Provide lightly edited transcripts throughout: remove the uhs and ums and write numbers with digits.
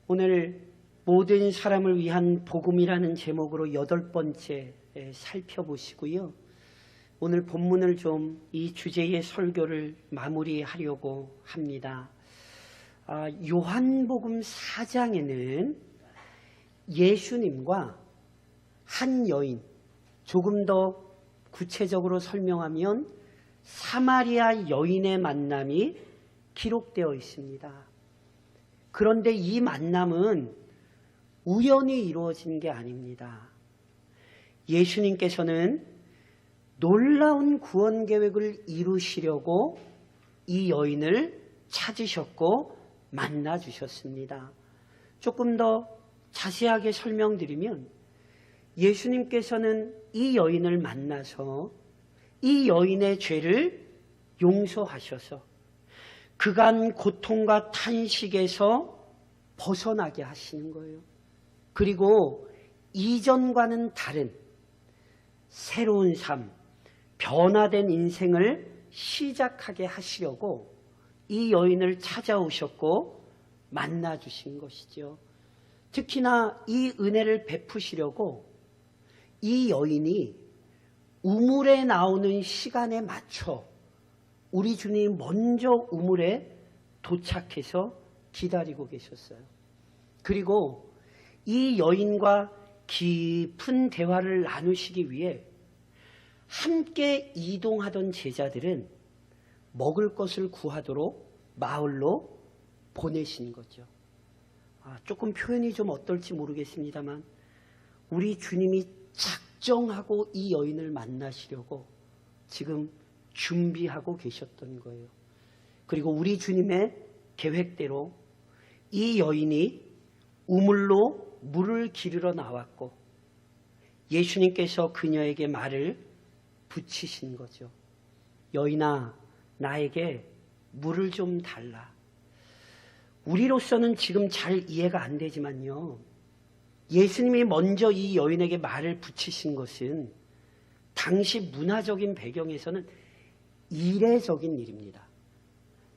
오늘 모든 사람을 위한 복음이라는 제목으로 8번째 살펴보시고요. 오늘 본문을 좀 이 주제의 설교를 마무리하려고 합니다. 요한복음 4장에는 예수님과 한 여인, 조금 더 구체적으로 설명하면 사마리아 여인의 만남이 기록되어 있습니다. 그런데 이 만남은 우연히 이루어진 게 아닙니다. 예수님께서는 놀라운 구원 계획을 이루시려고 이 여인을 찾으셨고 만나 주셨습니다. 조금 더 자세하게 설명드리면 예수님께서는 이 여인을 만나서 이 여인의 죄를 용서하셔서 그간 고통과 탄식에서 벗어나게 하시는 거예요. 그리고 이전과는 다른 새로운 삶, 변화된 인생을 시작하게 하시려고 이 여인을 찾아오셨고 만나주신 것이죠. 특히나 이 은혜를 베푸시려고 이 여인이 우물에 나오는 시간에 맞춰 우리 주님이 먼저 우물에 도착해서 기다리고 계셨어요. 그리고 이 여인과 깊은 대화를 나누시기 위해 함께 이동하던 제자들은 먹을 것을 구하도록 마을로 보내신 거죠. 조금 표현이 좀 어떨지 모르겠습니다만 우리 주님이 작정하고 이 여인을 만나시려고 지금 준비하고 계셨던 거예요. 그리고 우리 주님의 계획대로 이 여인이 우물로 물을 기르러 나왔고 예수님께서 그녀에게 말을 붙이신 거죠. 여인아, 나에게 물을 좀 달라. 우리로서는 지금 잘 이해가 안 되지만요. 예수님이 먼저 이 여인에게 말을 붙이신 것은 당시 문화적인 배경에서는 이례적인 일입니다.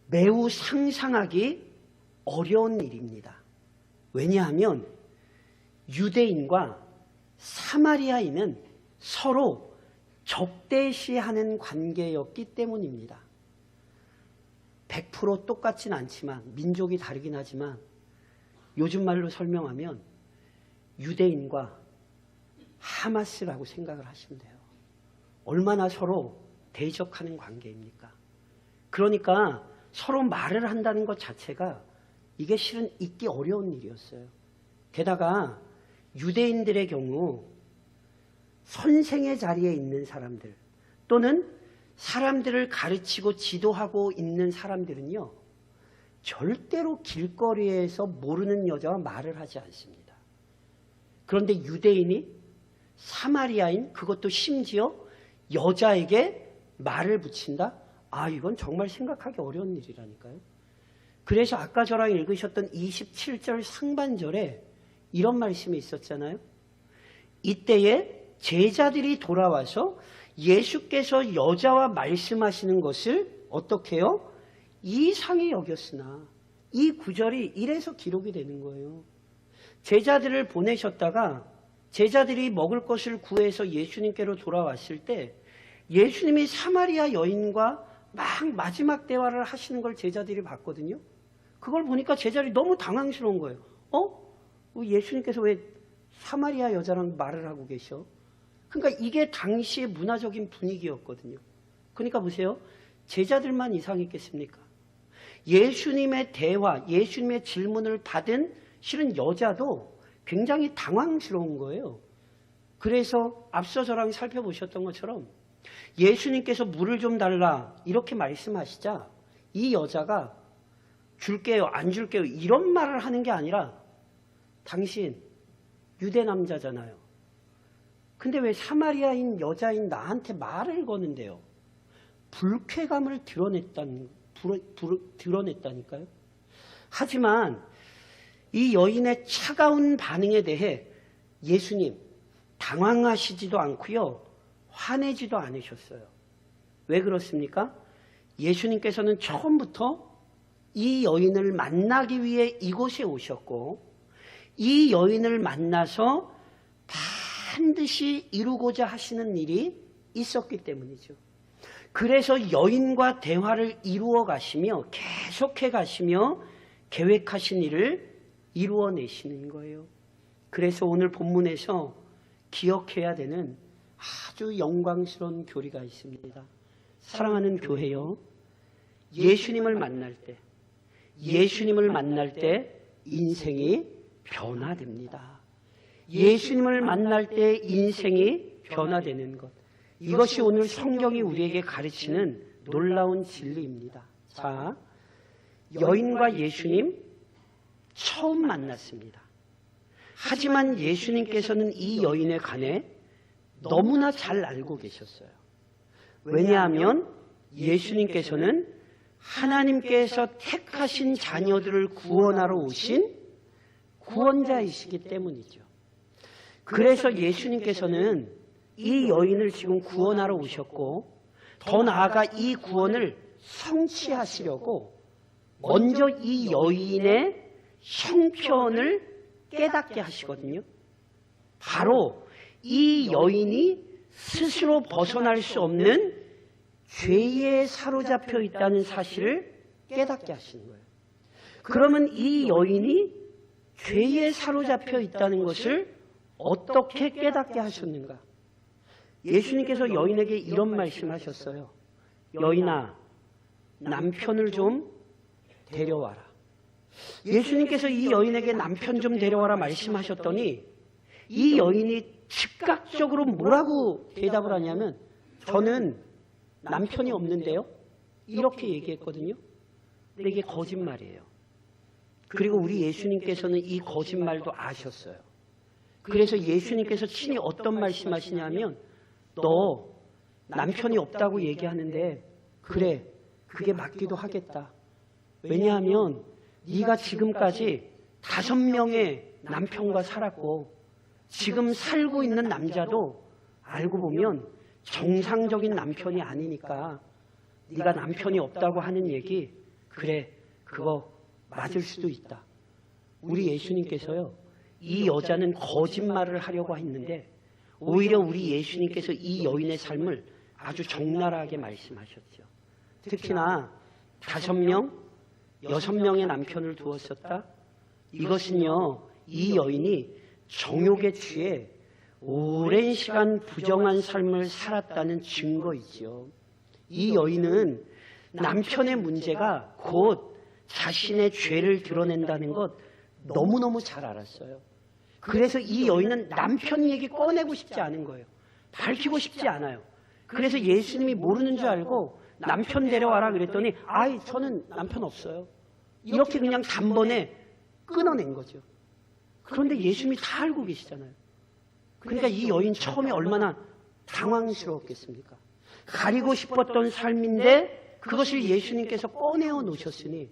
매우 상상하기 어려운 일입니다. 왜냐하면 유대인과 사마리아인은 서로 적대시하는 관계였기 때문입니다. 100% 똑같진 않지만 민족이 다르긴 하지만 요즘 말로 설명하면 유대인과 하마스라고 생각을 하시면 돼요. 얼마나 서로 대적하는 관계입니까? 그러니까 서로 말을 한다는 것 자체가 이게 실은 있기 어려운 일이었어요. 게다가 유대인들의 경우 선생의 자리에 있는 사람들 또는 사람들을 가르치고 지도하고 있는 사람들은요, 절대로 길거리에서 모르는 여자와 말을 하지 않습니다. 그런데 유대인이 사마리아인, 그것도 심지어 여자에게 말을 붙인다? 이건 정말 생각하기 어려운 일이라니까요. 그래서 아까 저랑 읽으셨던 27절 상반절에 이런 말씀이 있었잖아요. 이때에 제자들이 돌아와서 예수께서 여자와 말씀하시는 것을 어떻게 해요? 이상히 여겼으나, 이 구절이 이래서 기록이 되는 거예요. 제자들을 보내셨다가 제자들이 먹을 것을 구해서 예수님께로 돌아왔을 때 예수님이 사마리아 여인과 막 마지막 대화를 하시는 걸 제자들이 봤거든요. 그걸 보니까 제자들이 너무 당황스러운 거예요. 예수님께서 왜 사마리아 여자랑 말을 하고 계셔? 그러니까 이게 당시의 문화적인 분위기였거든요. 그러니까 보세요. 제자들만 이상했겠습니까? 예수님의 대화, 예수님의 질문을 받은 실은 여자도 굉장히 당황스러운 거예요. 그래서 앞서 저랑 살펴보셨던 것처럼 예수님께서 물을 좀 달라 이렇게 말씀하시자 이 여자가 줄게요, 안 줄게요 이런 말을 하는 게 아니라 당신 유대 남자잖아요. 근데 왜 사마리아인 여자인 나한테 말을 거는데요? 불쾌감을 드러냈다니까요. 하지만 이 여인의 차가운 반응에 대해 예수님 당황하시지도 않고요. 화내지도 않으셨어요. 왜 그렇습니까? 예수님께서는 처음부터 이 여인을 만나기 위해 이곳에 오셨고 이 여인을 만나서 반드시 이루고자 하시는 일이 있었기 때문이죠. 그래서 여인과 대화를 이루어 가시며 계속해 가시며 계획하신 일을 이루어내시는 거예요. 그래서 오늘 본문에서 기억해야 되는 아주 영광스러운 교리가 있습니다. 사랑하는 교회요, 예수님을 만날 때 인생이 변화됩니다. 예수님을 만날 때 인생이 변화되는 것, 이것이 오늘 성경이 우리에게 가르치는 놀라운 진리입니다. 자, 여인과 예수님 처음 만났습니다. 하지만 예수님께서는 이 여인에 관해 너무나 잘 알고 계셨어요. 왜냐하면 예수님께서는 하나님께서 택하신 자녀들을 구원하러 오신 구원자이시기 때문이죠. 그래서 예수님께서는 이 여인을 지금 구원하러 오셨고, 더 나아가 이 구원을 성취하시려고 먼저 이 여인의 형편을 깨닫게 하시거든요. 바로 이 여인이 스스로 벗어날 수 없는 죄에 사로잡혀 있다는 사실을 깨닫게 하시는 거예요. 그러면 이 여인이 죄에 사로잡혀 있다는 것을 어떻게 깨닫게 하셨는가? 예수님께서 여인에게 이런 말씀하셨어요. 여인아, 남편을 좀 데려와라. 예수님께서 이 여인에게 남편 좀 데려와라 말씀하셨더니 이 여인이 즉각적으로 뭐라고 대답을 하냐면, 저는 남편이 없는데요, 이렇게 얘기했거든요. 근데 이게 거짓말이에요. 그리고 우리 예수님께서는 이 거짓말도 아셨어요. 그래서 예수님께서 친히 어떤 말씀하시냐면, 너 남편이 없다고 얘기하는데 그래, 그게 맞기도 하겠다. 왜냐하면 네가 지금까지 5명의 남편과 살았고 지금 살고 있는 남자도 알고 보면 정상적인 남편이 아니니까 네가 남편이 없다고 하는 얘기, 그래, 그거 맞을 수도 있다. 우리 예수님께서요, 이 여자는 거짓말을 하려고 했는데 오히려 우리 예수님께서 이 여인의 삶을 아주 적나라하게 말씀하셨죠. 특히나 5명, 6명의 남편을 두었었다. 이것은요, 이 여인이 정욕에 취해 오랜 시간 부정한 삶을 살았다는 증거이지요. 이 여인은 남편의 문제가 곧 자신의 죄를 드러낸다는 것 너무너무 잘 알았어요. 그래서 이 여인은 남편 얘기 꺼내고 싶지 않은 거예요. 밝히고 싶지 않아요. 그래서 예수님이 모르는 줄 알고 남편 데려와라 그랬더니, 아이, 저는 남편 없어요. 이렇게 그냥 단번에 끊어낸 거죠. 그런데 예수님이 다 알고 계시잖아요. 그러니까 이 여인 처음에 얼마나 당황스러웠겠습니까? 가리고 싶었던 삶인데 그것을 예수님께서 꺼내어 놓으셨으니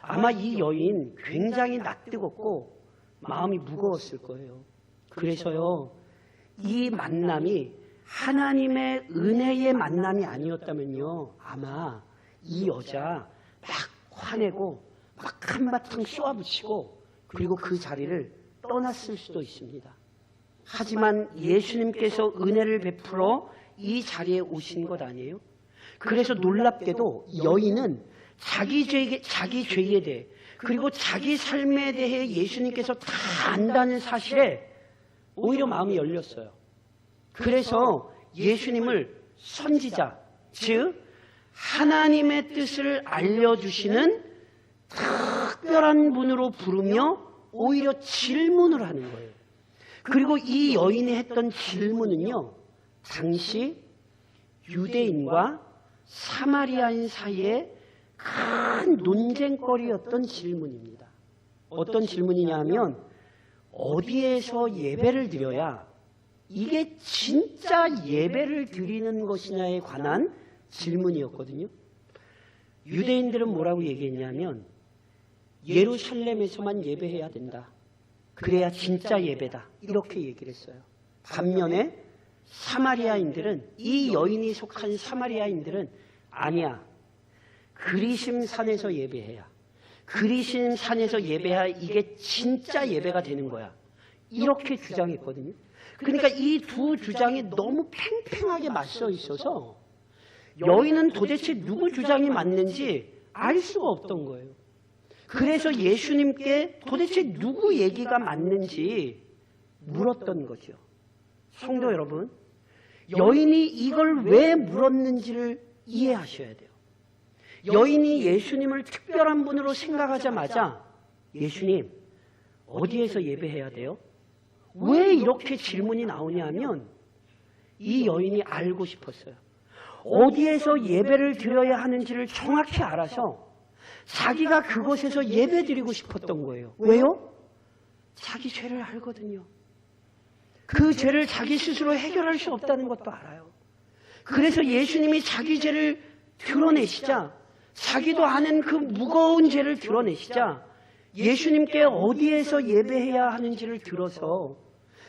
아마 이 여인 굉장히 낯뜨겁고 마음이 무거웠을 거예요. 그래서요, 이 만남이 하나님의 은혜의 만남이 아니었다면요, 아마 이 여자 막 화내고 막 한바탕 쏘아붙이고 그리고 그 자리를 떠났을 수도 있습니다. 하지만 예수님께서 은혜를 베풀어 이 자리에 오신 것 아니에요? 그래서 놀랍게도 여인은 자기 죄에 대해 그리고 자기 삶에 대해 예수님께서 다 안다는 사실에 오히려 마음이 열렸어요. 그래서 예수님을 선지자, 즉 하나님의 뜻을 알려주시는 특별한 분으로 부르며 오히려 질문을 하는 거예요. 그리고 이 여인이 했던 질문은요, 당시 유대인과 사마리아인 사이에 큰 논쟁거리였던 질문입니다. 어떤 질문이냐 하면, 어디에서 예배를 드려야 이게 진짜 예배를 드리는 것이냐에 관한 질문이었거든요. 유대인들은 뭐라고 얘기했냐면, 예루살렘에서만 예배해야 된다. 그래야 진짜 예배다. 이렇게 얘기를 했어요. 반면에 사마리아인들은, 이 여인이 속한 사마리아인들은 아니야, 그리심산에서 예배해야, 그리신 산에서 예배해야 이게 진짜 예배가 되는 거야. 이렇게 주장했거든요. 그러니까 이 두 주장이 너무 팽팽하게 맞서 있어서 여인은 도대체 누구 주장이 맞는지 알 수가 없던 거예요. 그래서 예수님께 도대체 누구 얘기가 맞는지 물었던 거죠. 성도 여러분, 여인이 이걸 왜 물었는지를 이해하셔야 돼요. 여인이 예수님을 특별한 분으로 생각하자마자 예수님, 어디에서 예배해야 돼요? 왜 이렇게 질문이 나오냐면 이 여인이 알고 싶었어요. 어디에서 예배를 드려야 하는지를 정확히 알아서 자기가 그곳에서 예배 드리고 싶었던 거예요. 왜요? 자기 죄를 알거든요. 그 죄를 자기 스스로 해결할 수 없다는 것도 알아요. 그래서 예수님이 자기 죄를 드러내시자, 자기도 아는 그 무거운 죄를 드러내시자 예수님께 어디에서 예배해야 하는지를 들어서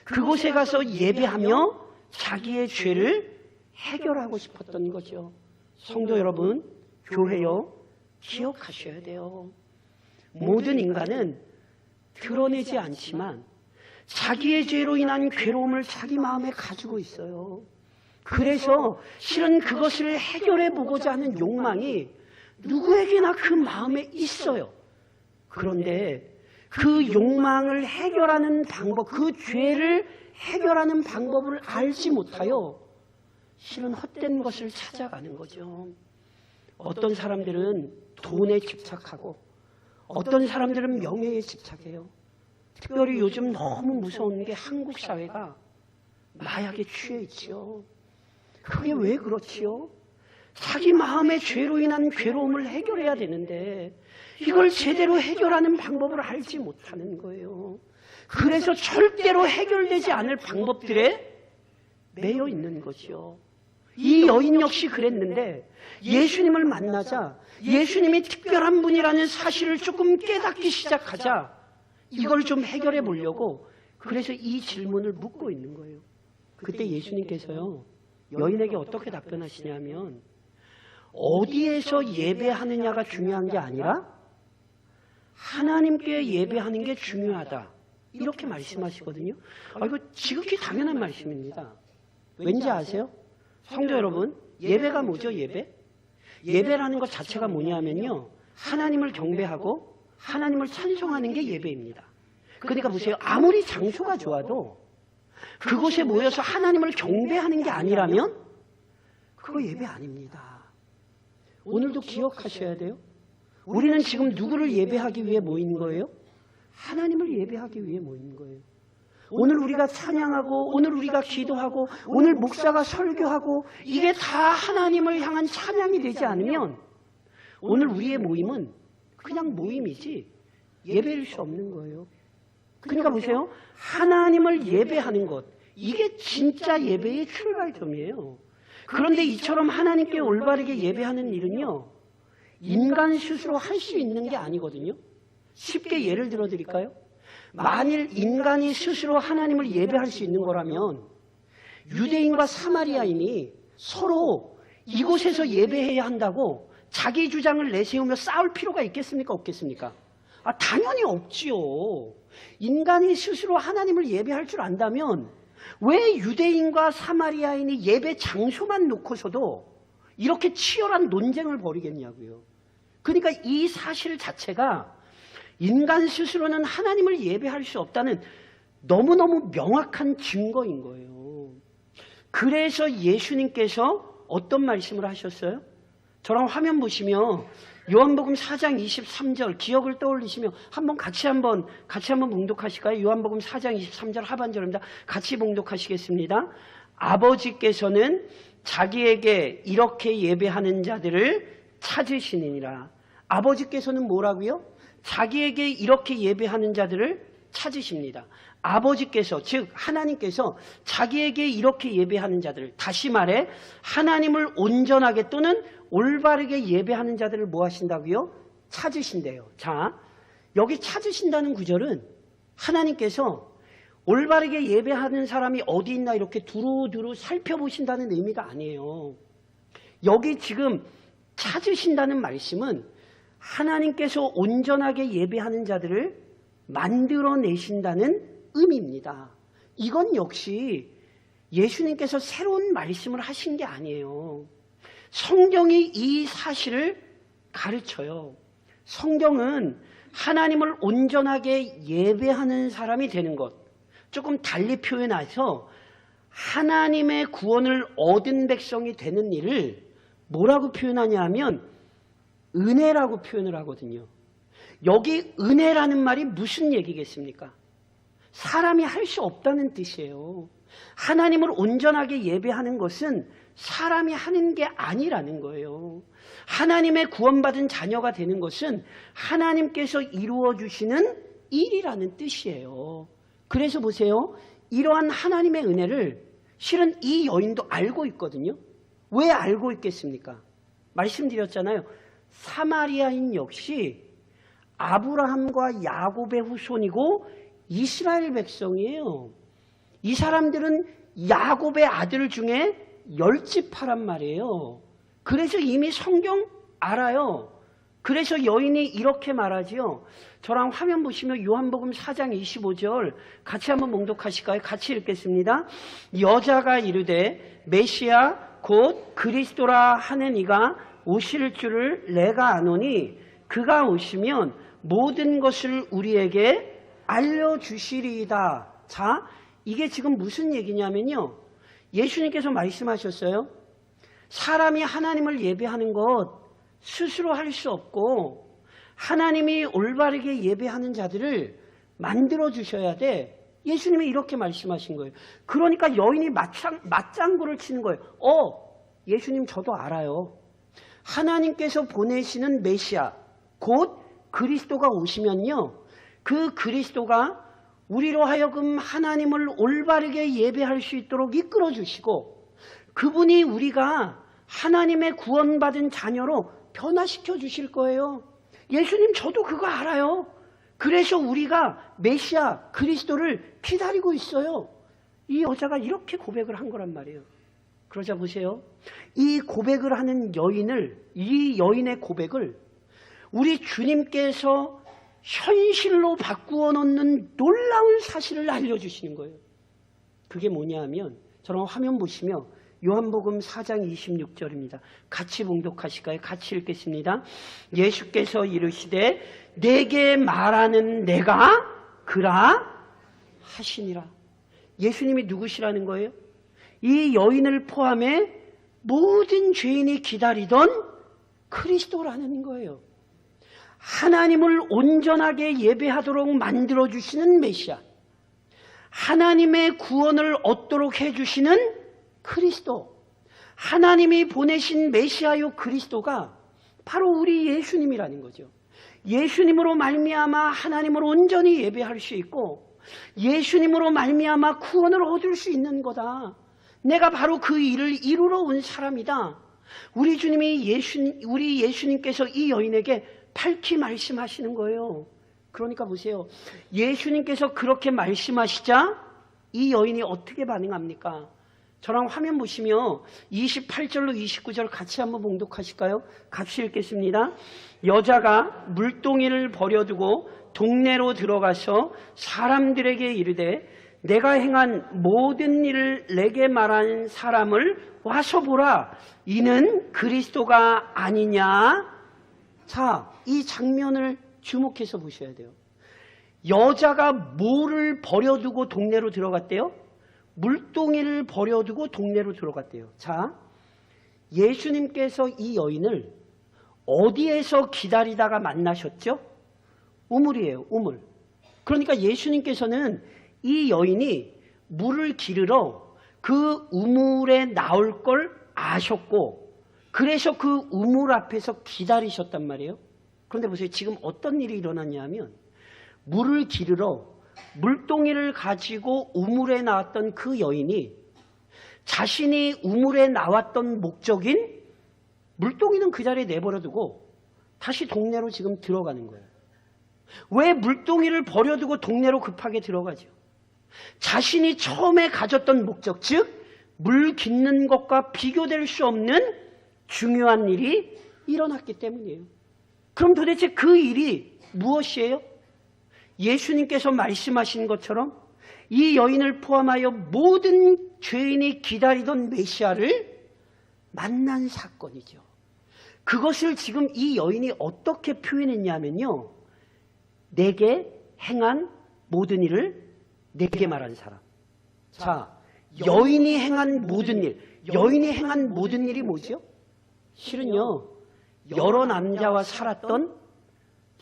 그곳에 가서 예배하며 자기의 죄를 해결하고 싶었던 거죠. 성도 여러분, 교회요, 기억하셔야 돼요. 모든 인간은 드러내지 않지만 자기의 죄로 인한 괴로움을 자기 마음에 가지고 있어요. 그래서 실은 그것을 해결해 보고자 하는 욕망이 누구에게나 그 마음에 있어요. 그런데 그 욕망을 해결하는 방법, 그 죄를 해결하는 방법을 알지 못하여 실은 헛된 것을 찾아가는 거죠. 어떤 사람들은 돈에 집착하고 어떤 사람들은 명예에 집착해요. 특별히 요즘 너무 무서운 게 한국 사회가 마약에 취해 있지요. 그게 왜 그렇지요? 자기 마음의 죄로 인한 괴로움을 해결해야 되는데 이걸 제대로 해결하는 방법을 알지 못하는 거예요. 그래서 절대로 해결되지 않을 방법들에 매여 있는 거죠. 이 여인 역시 그랬는데 예수님을 만나자 예수님이 특별한 분이라는 사실을 조금 깨닫기 시작하자 이걸 좀 해결해 보려고 그래서 이 질문을 묻고 있는 거예요. 그때 예수님께서요, 여인에게 어떻게 답변하시냐면 어디에서 예배하느냐가 중요한 게 아니라 하나님께 예배하는 게 중요하다. 이렇게 말씀하시거든요. 이거 지극히 당연한 말씀입니다. 왠지 아세요? 성도 여러분, 예배가 뭐죠, 예배? 예배라는 것 자체가 뭐냐면요, 하나님을 경배하고 하나님을 찬송하는 게 예배입니다. 그러니까 보세요. 아무리 장소가 좋아도 그곳에 모여서 하나님을 경배하는 게 아니라면 그거 예배 아닙니다. 오늘도 기억하셔야 돼요. 우리는 지금 누구를 예배하기 위해 모인 거예요? 하나님을 예배하기 위해 모인 거예요. 오늘 우리가 찬양하고 오늘 우리가 기도하고 오늘 목사가 설교하고 이게 다 하나님을 향한 찬양이 되지 않으면 오늘 우리의 모임은 그냥 모임이지 예배일 수 없는 거예요. 그러니까 보세요. 하나님을 예배하는 것, 이게 진짜 예배의 출발점이에요. 그런데 이처럼 하나님께 올바르게 예배하는 일은요, 인간 스스로 할 수 있는 게 아니거든요. 쉽게 예를 들어 드릴까요? 만일 인간이 스스로 하나님을 예배할 수 있는 거라면 유대인과 사마리아인이 서로 이곳에서 예배해야 한다고 자기 주장을 내세우며 싸울 필요가 있겠습니까? 없겠습니까? 당연히 없지요. 인간이 스스로 하나님을 예배할 줄 안다면 왜 유대인과 사마리아인이 예배 장소만 놓고서도 이렇게 치열한 논쟁을 벌이겠냐고요. 그러니까 이 사실 자체가 인간 스스로는 하나님을 예배할 수 없다는 너무너무 명확한 증거인 거예요. 그래서 예수님께서 어떤 말씀을 하셨어요? 저랑 화면 보시면 요한복음 4장 23절 기억을 떠올리시며 같이 한번 봉독하실까요? 요한복음 4장 23절 하반절입니다. 같이 봉독하시겠습니다. 아버지께서는 자기에게 이렇게 예배하는 자들을 찾으시느니라. 아버지께서는 뭐라고요? 자기에게 이렇게 예배하는 자들을 찾으십니다. 아버지께서, 즉 하나님께서 자기에게 이렇게 예배하는 자들을, 다시 말해 하나님을 온전하게 또는 올바르게 예배하는 자들을 뭐 하신다고요? 찾으신대요. 자, 여기 찾으신다는 구절은 하나님께서 올바르게 예배하는 사람이 어디 있나 이렇게 두루두루 살펴보신다는 의미가 아니에요. 여기 지금 찾으신다는 말씀은 하나님께서 온전하게 예배하는 자들을 만들어내신다는 의미입니다. 이건 역시 예수님께서 새로운 말씀을 하신 게 아니에요. 성경이 이 사실을 가르쳐요. 성경은 하나님을 온전하게 예배하는 사람이 되는 것, 조금 달리 표현해서 하나님의 구원을 얻은 백성이 되는 일을 뭐라고 표현하냐 하면 은혜라고 표현을 하거든요. 여기 은혜라는 말이 무슨 얘기겠습니까? 사람이 할 수 없다는 뜻이에요. 하나님을 온전하게 예배하는 것은 사람이 하는 게 아니라는 거예요. 하나님의 구원받은 자녀가 되는 것은 하나님께서 이루어 주시는 일이라는 뜻이에요. 그래서 보세요. 이러한 하나님의 은혜를 실은 이 여인도 알고 있거든요. 왜 알고 있겠습니까? 말씀드렸잖아요. 사마리아인 역시 아브라함과 야곱의 후손이고 이스라엘 백성이에요. 이 사람들은 야곱의 아들 중에 10지파란 말이에요. 그래서 이미 성경 알아요. 그래서 여인이 이렇게 말하지요. 저랑 화면 보시면 요한복음 4장 25절 같이 한번 봉독하실까요? 같이 읽겠습니다. 여자가 이르되 메시아 곧 그리스도라 하는 이가 오실 줄을 내가 아노니 그가 오시면 모든 것을 우리에게 알려주시리이다. 자, 이게 지금 무슨 얘기냐면요. 예수님께서 말씀하셨어요. 사람이 하나님을 예배하는 것 스스로 할 수 없고 하나님이 올바르게 예배하는 자들을 만들어 주셔야 돼. 예수님이 이렇게 말씀하신 거예요. 그러니까 여인이 맞장구를 치는 거예요. 예수님 저도 알아요. 하나님께서 보내시는 메시아 곧 그리스도가 오시면요. 그 그리스도가 우리로 하여금 하나님을 올바르게 예배할 수 있도록 이끌어 주시고 그분이 우리가 하나님의 구원받은 자녀로 변화시켜 주실 거예요. 예수님 저도 그거 알아요. 그래서 우리가 메시아 그리스도를 기다리고 있어요. 이 여자가 이렇게 고백을 한 거란 말이에요. 그러자 보세요. 이 고백을 하는 이 여인의 고백을 우리 주님께서 현실로 바꾸어 놓는 놀라운 사실을 알려주시는 거예요. 그게 뭐냐 하면 저랑 화면 보시면 요한복음 4장 26절입니다. 같이 봉독하실까요? 같이 읽겠습니다. 예수께서 이르시되 내게 말하는 내가 그라 하시니라. 예수님이 누구시라는 거예요? 이 여인을 포함해 모든 죄인이 기다리던 그리스도라는 거예요. 하나님을 온전하게 예배하도록 만들어주시는 메시아, 하나님의 구원을 얻도록 해주시는 그리스도, 하나님이 보내신 메시아요 그리스도가 바로 우리 예수님이라는 거죠. 예수님으로 말미암아 하나님을 온전히 예배할 수 있고 예수님으로 말미암아 구원을 얻을 수 있는 거다. 내가 바로 그 일을 이루러 온 사람이다. 우리 예수님께서 이 여인에게 밝히 말씀하시는 거예요. 그러니까 보세요. 예수님께서 그렇게 말씀하시자 이 여인이 어떻게 반응합니까? 저랑 화면 보시면 28절로 29절 같이 한번 봉독하실까요? 같이 읽겠습니다. 여자가 물동이를 버려두고 동네로 들어가서 사람들에게 이르되 내가 행한 모든 일을 내게 말한 사람을 와서 보라. 이는 그리스도가 아니냐? 자, 이 장면을 주목해서 보셔야 돼요. 여자가 뭐를 버려두고 동네로 들어갔대요? 물동이를 버려두고 동네로 들어갔대요. 자, 예수님께서 이 여인을 어디에서 기다리다가 만나셨죠? 우물이에요, 우물. 그러니까 예수님께서는 이 여인이 물을 기르러 그 우물에 나올 걸 아셨고 그래서 그 우물 앞에서 기다리셨단 말이에요. 그런데 보세요. 지금 어떤 일이 일어났냐 하면 물을 기르러 물동이를 가지고 우물에 나왔던 그 여인이 자신이 우물에 나왔던 목적인 물동이는 그 자리에 내버려두고 다시 동네로 지금 들어가는 거예요. 왜 물동이를 버려두고 동네로 급하게 들어가죠? 자신이 처음에 가졌던 목적, 즉 물 깃는 것과 비교될 수 없는 중요한 일이 일어났기 때문이에요. 그럼 도대체 그 일이 무엇이에요? 예수님께서 말씀하신 것처럼 이 여인을 포함하여 모든 죄인이 기다리던 메시아를 만난 사건이죠. 그것을 지금 이 여인이 어떻게 표현했냐면요. 내게 행한 모든 일을 내게 말한 사람. 자, 여인이 행한 모든 일. 여인이 행한 모든 일이 뭐죠? 실은요. 여러 남자와 살았던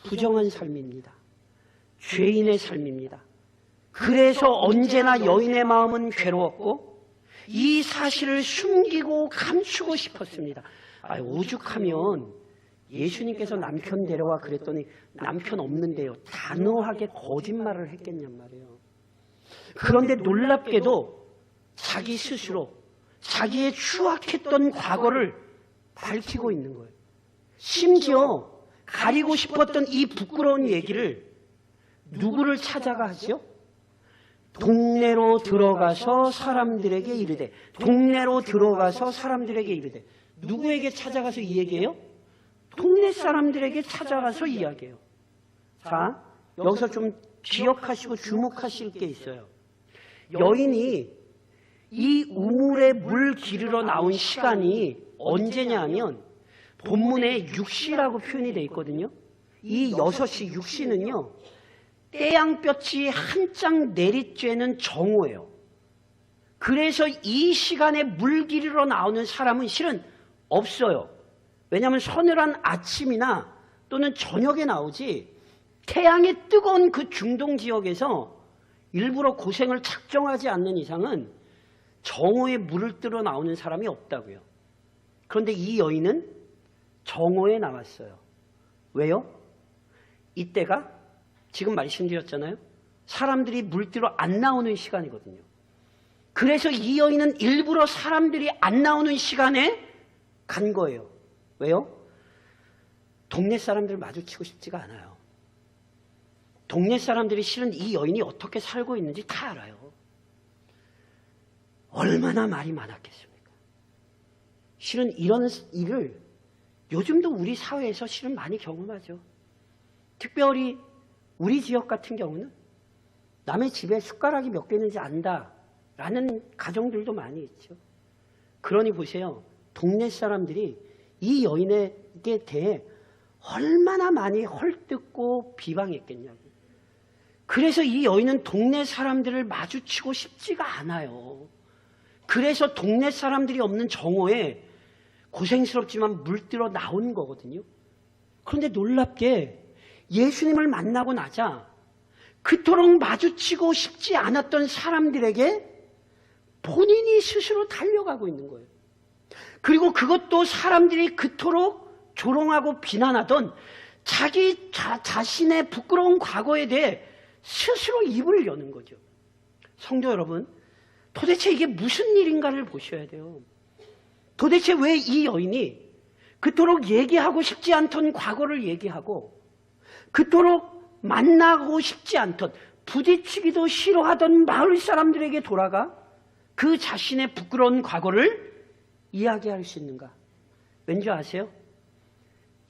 부정한 삶입니다. 죄인의 삶입니다. 그래서 언제나 여인의 마음은 괴로웠고 이 사실을 숨기고 감추고 싶었습니다. 오죽하면 예수님께서 남편 데려와 그랬더니 남편 없는데요. 단호하게 거짓말을 했겠냔 말이에요. 그런데 놀랍게도 자기 스스로 자기의 추악했던 과거를 밝히고 있는 거예요. 심지어 가리고 싶었던 이 부끄러운 얘기를 누구를 찾아가 하죠? 동네로 들어가서 사람들에게 이르되, 동네로 들어가서 사람들에게 이르되. 누구에게 찾아가서 이 얘기해요? 동네 사람들에게 찾아가서 이야기해요. 자, 여기서 좀 기억하시고 주목하실 게 있어요. 여인이 이 우물에 물 기르러 나온 시간이 언제냐 하면 본문에 6시라고 표현이 되어 있거든요. 이 6시 6시는요. 태양볕이 한창 내리쬐는 정오예요. 그래서 이 시간에 물 기르러 나오는 사람은 실은 없어요. 왜냐하면 서늘한 아침이나 또는 저녁에 나오지 태양이 뜨거운 그 중동 지역에서 일부러 고생을 작정하지 않는 이상은 정오에 물을 뜨러 나오는 사람이 없다고요. 그런데 이 여인은 정오에 나왔어요. 왜요? 이때가 지금 말씀드렸잖아요. 사람들이 물 뜨러 안 나오는 시간이거든요. 그래서 이 여인은 일부러 사람들이 안 나오는 시간에 간 거예요. 왜요? 동네 사람들을 마주치고 싶지가 않아요. 동네 사람들이 실은 이 여인이 어떻게 살고 있는지 다 알아요. 얼마나 말이 많았겠습니까? 실은 이런 일을 요즘도 우리 사회에서 실은 많이 경험하죠. 특별히 우리 지역 같은 경우는 남의 집에 숟가락이 몇 개 있는지 안다라는 가정들도 많이 있죠. 그러니 보세요. 동네 사람들이 이 여인에게 대해 얼마나 많이 헐뜯고 비방했겠냐고. 그래서 이 여인은 동네 사람들을 마주치고 싶지가 않아요. 그래서 동네 사람들이 없는 정오에 고생스럽지만 물들어 나온 거거든요. 그런데 놀랍게 예수님을 만나고 나자 그토록 마주치고 싶지 않았던 사람들에게 본인이 스스로 달려가고 있는 거예요. 그리고 그것도 사람들이 그토록 조롱하고 비난하던 자기 자신의 부끄러운 과거에 대해 스스로 입을 여는 거죠. 성도 여러분, 도대체 이게 무슨 일인가를 보셔야 돼요. 도대체 왜 이 여인이 그토록 얘기하고 싶지 않던 과거를 얘기하고 그토록 만나고 싶지 않던 부딪히기도 싫어하던 마을 사람들에게 돌아가 그 자신의 부끄러운 과거를 이야기할 수 있는가? 왠지 아세요?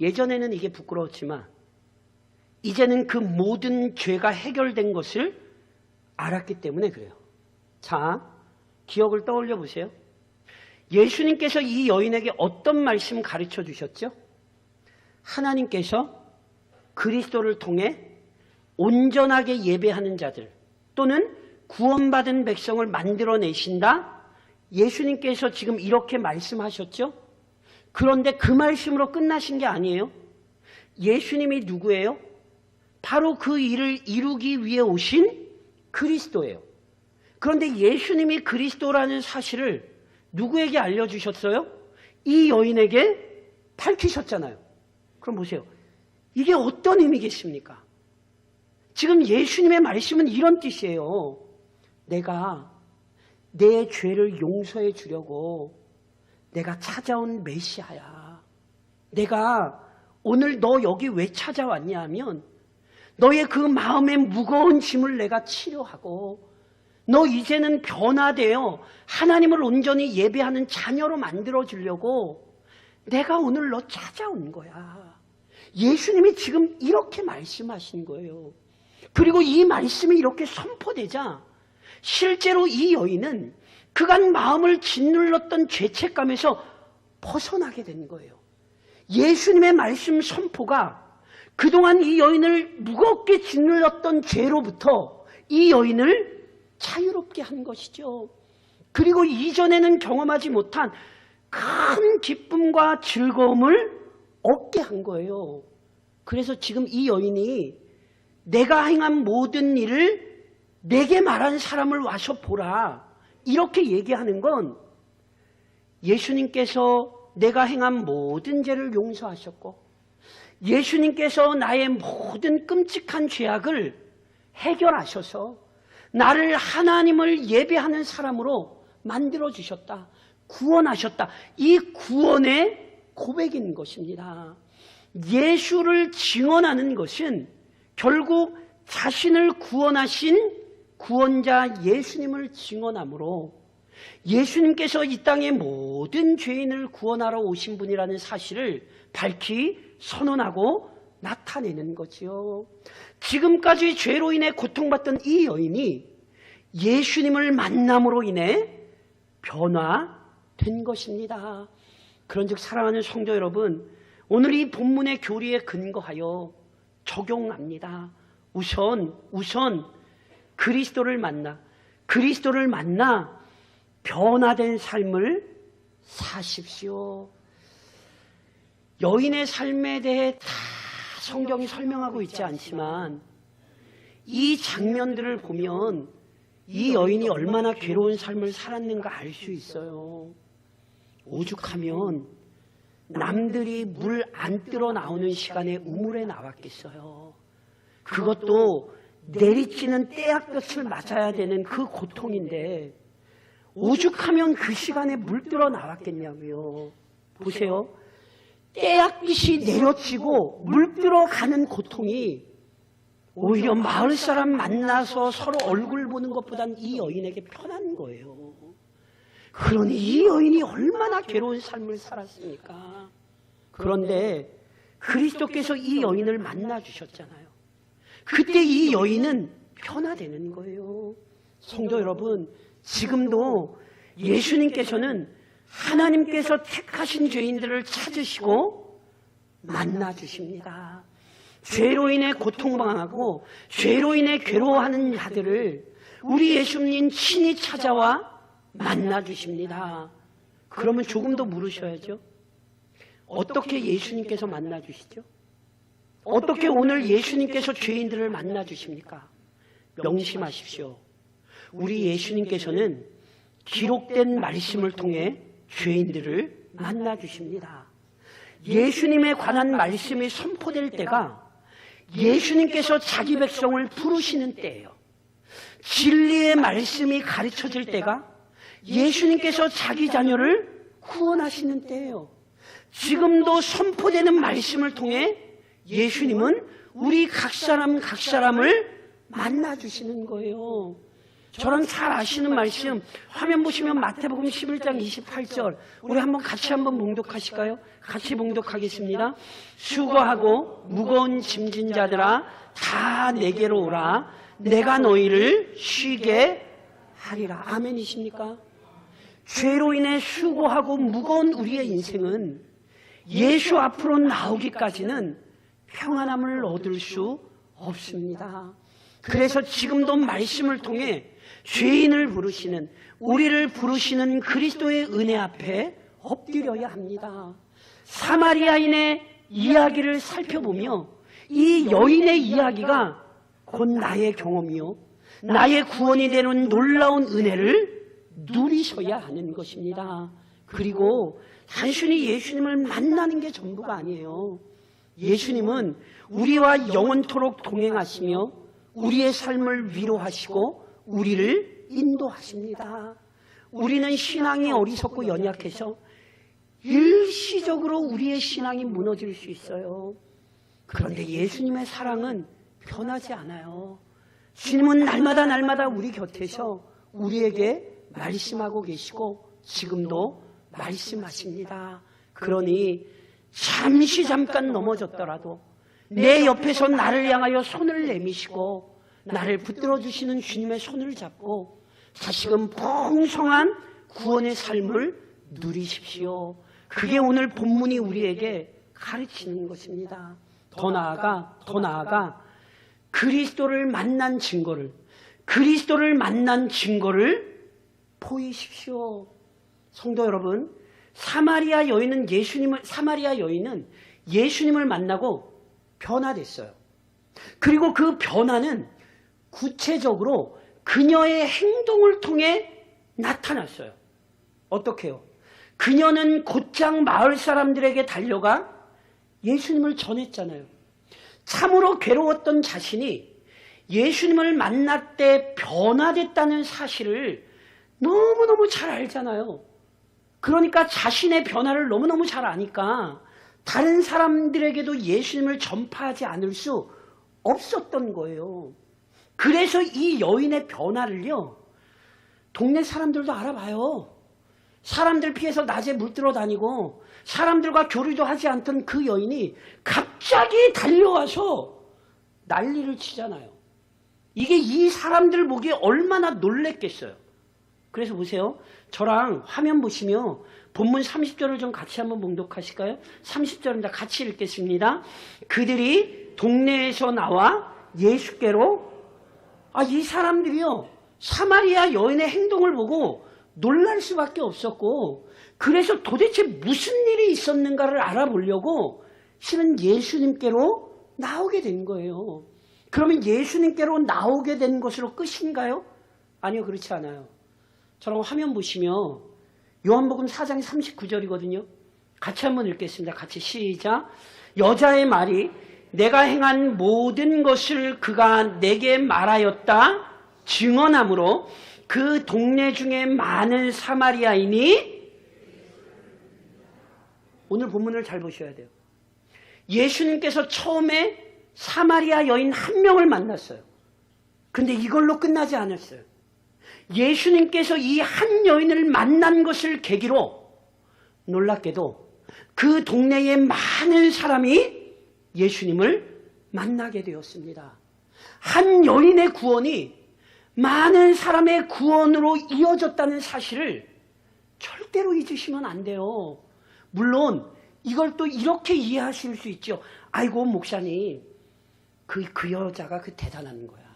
예전에는 이게 부끄러웠지만 이제는 그 모든 죄가 해결된 것을 알았기 때문에 그래요. 자, 기억을 떠올려 보세요. 예수님께서 이 여인에게 어떤 말씀 가르쳐 주셨죠? 하나님께서 그리스도를 통해 온전하게 예배하는 자들 또는 구원받은 백성을 만들어내신다. 예수님께서 지금 이렇게 말씀하셨죠? 그런데 그 말씀으로 끝나신 게 아니에요. 예수님이 누구예요? 바로 그 일을 이루기 위해 오신 그리스도예요. 그런데 예수님이 그리스도라는 사실을 누구에게 알려주셨어요? 이 여인에게 밝히셨잖아요. 그럼 보세요. 이게 어떤 의미겠습니까? 지금 예수님의 말씀은 이런 뜻이에요. 내가 내 죄를 용서해 주려고 내가 찾아온 메시아야. 내가 오늘 너 여기 왜 찾아왔냐 하면 너의 그 마음의 무거운 짐을 내가 치료하고 너 이제는 변화되어 하나님을 온전히 예배하는 자녀로 만들어주려고 내가 오늘 너 찾아온 거야. 예수님이 지금 이렇게 말씀하신 거예요. 그리고 이 말씀이 이렇게 선포되자 실제로 이 여인은 그간 마음을 짓눌렀던 죄책감에서 벗어나게 된 거예요. 예수님의 말씀 선포가 그동안 이 여인을 무겁게 짓눌렀던 죄로부터 이 여인을 자유롭게 한 것이죠. 그리고 이전에는 경험하지 못한 큰 기쁨과 즐거움을 얻게 한 거예요. 그래서 지금 이 여인이 내가 행한 모든 일을 내게 말한 사람을 와서 보라, 이렇게 얘기하는 건 예수님께서 내가 행한 모든 죄를 용서하셨고 예수님께서 나의 모든 끔찍한 죄악을 해결하셔서 나를 하나님을 예배하는 사람으로 만들어주셨다, 구원하셨다, 이 구원의 고백인 것입니다. 예수를 증언하는 것은 결국 자신을 구원하신 구원자 예수님을 증언하므로 예수님께서 이 땅의 모든 죄인을 구원하러 오신 분이라는 사실을 밝히 선언하고 나타내는 거지요. 지금까지 죄로 인해 고통받던 이 여인이 예수님을 만남으로 인해 변화된 것입니다. 그런즉 사랑하는 성도 여러분, 오늘 이 본문의 교리에 근거하여 적용합니다. 우선 그리스도를 만나 변화된 삶을 사십시오. 여인의 삶에 대해 다 성경이 설명하고 있지 않지만 이 장면들을 보면 이 여인이 얼마나 괴로운 삶을 살았는가 알 수 있어요. 오죽하면 남들이 물 안 뜨러 나오는 시간에 우물에 나왔겠어요. 그것도 내리치는 떼약볕을 맞아야 되는 그 고통인데 오죽하면 그 시간에 물 뜨러 나왔겠냐고요. 보세요. 떼약빛이 내려치고 물 뜨러 가는 고통이 오히려 마을 사람 만나서 서로 얼굴 보는 것보단 이 여인에게 편한 거예요. 그러니 이 여인이 얼마나 괴로운 삶을 살았습니까? 그런데 그리스도께서 이 여인을 만나주셨잖아요. 그때 이 여인은 변화되는 거예요. 성도 여러분, 지금도 예수님께서는 하나님께서 택하신 죄인들을 찾으시고 만나주십니다. 죄로 인해 고통당하고 죄로 인해 괴로워하는 자들을 우리 예수님 친히 찾아와 만나주십니다. 그러면 조금 더 물으셔야죠. 어떻게 예수님께서 만나주시죠? 어떻게 오늘 예수님께서 죄인들을 만나주십니까? 명심하십시오. 우리 예수님께서는 기록된 말씀을 통해 죄인들을 만나주십니다. 예수님에 관한 말씀이 선포될 때가 예수님께서 자기 백성을 부르시는 때예요. 진리의 말씀이 가르쳐질 때가 예수님께서 자기 자녀를 구원하시는 때예요. 지금도 선포되는 말씀을 통해 예수님은 우리 각 사람을 만나주시는 거예요. 저랑 잘 아시는 말씀, 화면 보시면 마태복음 11장 28절, 우리 같이 한번 봉독하실까요? 같이 봉독하겠습니다. 수고하고 무거운 짐진 자들아 다 내게로 오라. 내가 너희를 쉬게 하리라. 아멘이십니까? 죄로 인해 수고하고 무거운 우리의 인생은 예수 앞으로 나오기까지는 평안함을 얻을 수 없습니다. 그래서 지금도 말씀을 통해 죄인을 부르시는, 우리를 부르시는 그리스도의 은혜 앞에 엎드려야 합니다. 사마리아인의 이야기를 살펴보며 이 여인의 이야기가 곧 나의 경험이요, 나의 구원이 되는 놀라운 은혜를 누리셔야 하는 것입니다. 그리고 단순히 예수님을 만나는 게 전부가 아니에요. 예수님은 우리와 영원토록 동행하시며 우리의 삶을 위로하시고 우리를 인도하십니다. 우리는 신앙이 어리석고 연약해서 일시적으로 우리의 신앙이 무너질 수 있어요. 그런데 예수님의 사랑은 변하지 않아요. 주님은 날마다 우리 곁에서 우리에게 말씀하고 계시고 지금도 말씀하십니다. 그러니 잠깐 넘어졌더라도 내 옆에서 나를 향하여 손을 내미시고 나를 붙들어 주시는 주님의 손을 잡고 다시금 풍성한 구원의 삶을 누리십시오. 그게 오늘 본문이 우리에게 가르치는 것입니다. 더 나아가 그리스도를 만난 증거를 보이십시오. 성도 여러분, 사마리아 여인은 예수님을 만나고 변화됐어요. 그리고 그 변화는 구체적으로 그녀의 행동을 통해 나타났어요. 어떻게요? 그녀는 곧장 마을 사람들에게 달려가 예수님을 전했잖아요. 참으로 괴로웠던 자신이 예수님을 만날 때 변화됐다는 사실을 너무너무 잘 알잖아요. 그러니까 자신의 변화를 너무너무 잘 아니까 다른 사람들에게도 예수님을 전파하지 않을 수 없었던 거예요. 그래서 이 여인의 변화를요, 동네 사람들도 알아봐요. 사람들 피해서 낮에 물들어 다니고 사람들과 교류도 하지 않던 그 여인이 갑자기 달려와서 난리를 치잖아요. 이게 이 사람들 보기에 얼마나 놀랬겠어요. 그래서 보세요. 저랑 화면 보시면 본문 30절을 좀 같이 한번 봉독하실까요? 30절입니다. 같이 읽겠습니다. 그들이 동네에서 나와 예수께로, 이 사람들이요, 사마리아 여인의 행동을 보고 놀랄 수밖에 없었고, 그래서 도대체 무슨 일이 있었는가를 알아보려고 실은 예수님께로 나오게 된 거예요. 그러면 예수님께로 나오게 된 것으로 끝인가요? 아니요, 그렇지 않아요. 저랑 화면 보시면 요한복음 4장 39절이거든요. 같이 한번 읽겠습니다. 같이 시작. 여자의 말이 내가 행한 모든 것을 그가 내게 말하였다 증언하므로 그 동네 중에 많은 사마리아인이, 오늘 본문을 잘 보셔야 돼요. 예수님께서 처음에 사마리아 여인 한 명을 만났어요. 근데 이걸로 끝나지 않았어요. 예수님께서 이 한 여인을 만난 것을 계기로 놀랍게도 그 동네에 많은 사람이 예수님을 만나게 되었습니다. 한 여인의 구원이 많은 사람의 구원으로 이어졌다는 사실을 절대로 잊으시면 안 돼요. 물론 이걸 또 이렇게 이해하실 수 있죠. 아이고 목사님, 그 여자가 대단한 거야.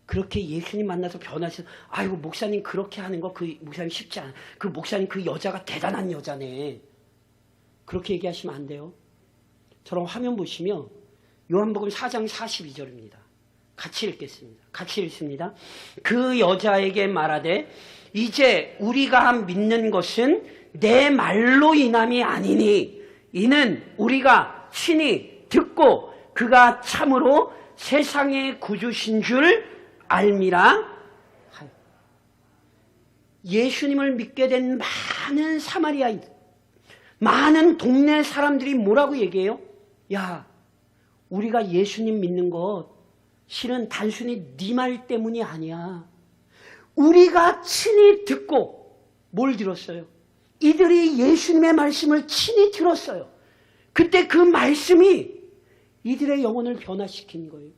그렇게 예수님 만나서 변하셔서, 아이고 목사님 그렇게 하는 거 목사님 쉽지 않아. 목사님 그 여자가 대단한 여자네. 그렇게 얘기하시면 안 돼요. 저랑 화면 보시면 요한복음 4장 42절입니다. 같이 읽겠습니다. 같이 읽습니다. 그 여자에게 말하되 이제 우리가 믿는 것은 내 말로 인함이 아니니 이는 우리가 친히 듣고 그가 참으로 세상의 구주신 줄 알미라. 예수님을 믿게 된 많은 사마리아인, 많은 동네 사람들이 뭐라고 얘기해요? 야, 우리가 예수님 믿는 것 실은 단순히 네 말 때문이 아니야. 우리가 친히 듣고 뭘 들었어요? 이들이 예수님의 말씀을 친히 들었어요. 그때 그 말씀이 이들의 영혼을 변화시킨 거예요.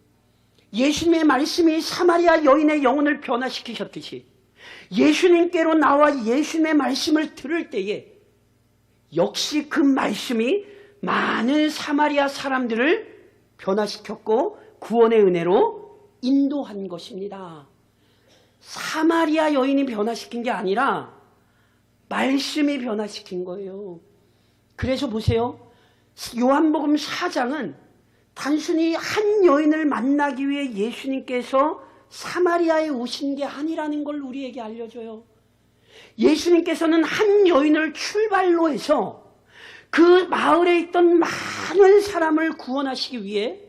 예수님의 말씀이 사마리아 여인의 영혼을 변화시키셨듯이 예수님께로 나와 예수님의 말씀을 들을 때에 역시 그 말씀이 많은 사마리아 사람들을 변화시켰고 구원의 은혜로 인도한 것입니다. 사마리아 여인이 변화시킨 게 아니라 말씀이 변화시킨 거예요. 그래서 보세요. 요한복음 4장은 단순히 한 여인을 만나기 위해 예수님께서 사마리아에 오신 게 아니라는 걸 우리에게 알려줘요. 예수님께서는 한 여인을 출발로 해서 그 마을에 있던 많은 사람을 구원하시기 위해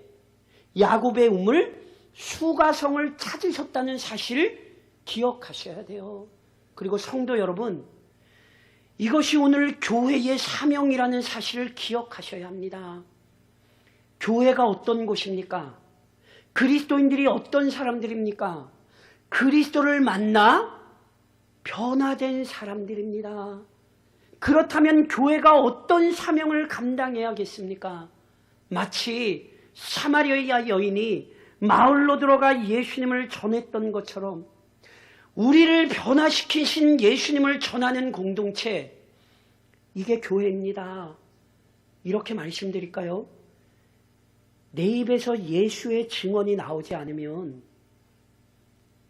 야곱의 우물 수가성을 찾으셨다는 사실을 기억하셔야 돼요. 그리고 성도 여러분, 이것이 오늘 교회의 사명이라는 사실을 기억하셔야 합니다. 교회가 어떤 곳입니까? 그리스도인들이 어떤 사람들입니까? 그리스도를 만나 변화된 사람들입니다. 그렇다면 교회가 어떤 사명을 감당해야겠습니까? 마치 사마리아 여인이 마을로 들어가 예수님을 전했던 것처럼 우리를 변화시키신 예수님을 전하는 공동체, 이게 교회입니다. 이렇게 말씀드릴까요? 내 입에서 예수의 증언이 나오지 않으면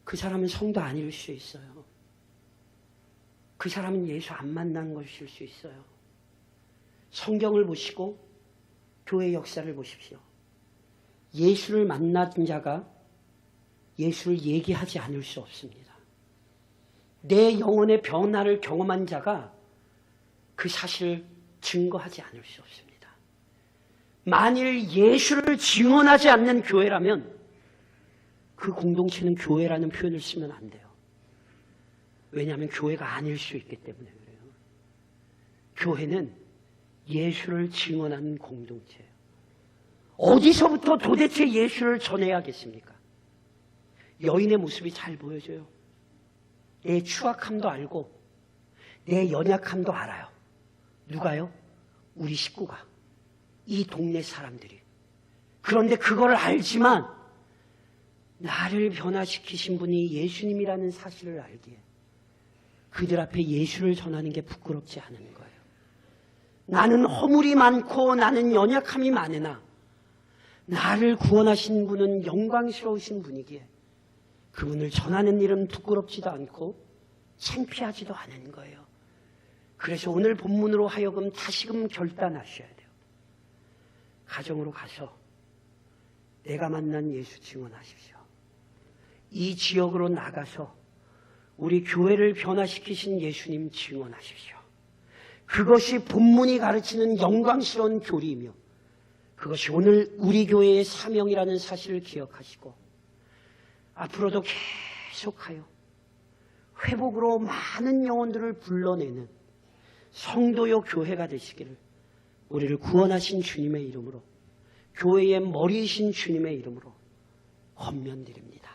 그 사람은 성도 아닐 수 있어요. 그 사람은 예수 안 만난 것일 수 있어요. 성경을 보시고 교회 역사를 보십시오. 예수를 만난 자가 예수를 얘기하지 않을 수 없습니다. 내 영혼의 변화를 경험한 자가 그 사실을 증거하지 않을 수 없습니다. 만일 예수를 증언하지 않는 교회라면 그 공동체는 교회라는 표현을 쓰면 안 돼요. 왜냐하면 교회가 아닐 수 있기 때문에 그래요. 교회는 예수를 증언하는 공동체예요. 어디서부터 도대체 예수를 전해야겠습니까? 여인의 모습이 잘 보여져요. 내 추악함도 알고 내 연약함도 알아요. 누가요? 우리 식구가, 이 동네 사람들이. 그런데 그걸 알지만 나를 변화시키신 분이 예수님이라는 사실을 알기에 그들 앞에 예수를 전하는 게 부끄럽지 않은 거예요. 나는 허물이 많고 나는 연약함이 많으나 나를 구원하신 분은 영광스러우신 분이기에 그분을 전하는 일은 부끄럽지도 않고 창피하지도 않은 거예요. 그래서 오늘 본문으로 하여금 다시금 결단하셔야 돼요. 가정으로 가서 내가 만난 예수 증언하십시오. 이 지역으로 나가서 우리 교회를 변화시키신 예수님 증언하십시오. 그것이 본문이 가르치는 영광스러운 교리이며 그것이 오늘 우리 교회의 사명이라는 사실을 기억하시고 앞으로도 계속하여 회복으로 많은 영혼들을 불러내는 성도요 교회가 되시기를 우리를 구원하신 주님의 이름으로, 교회의 머리이신 주님의 이름으로 권면드립니다.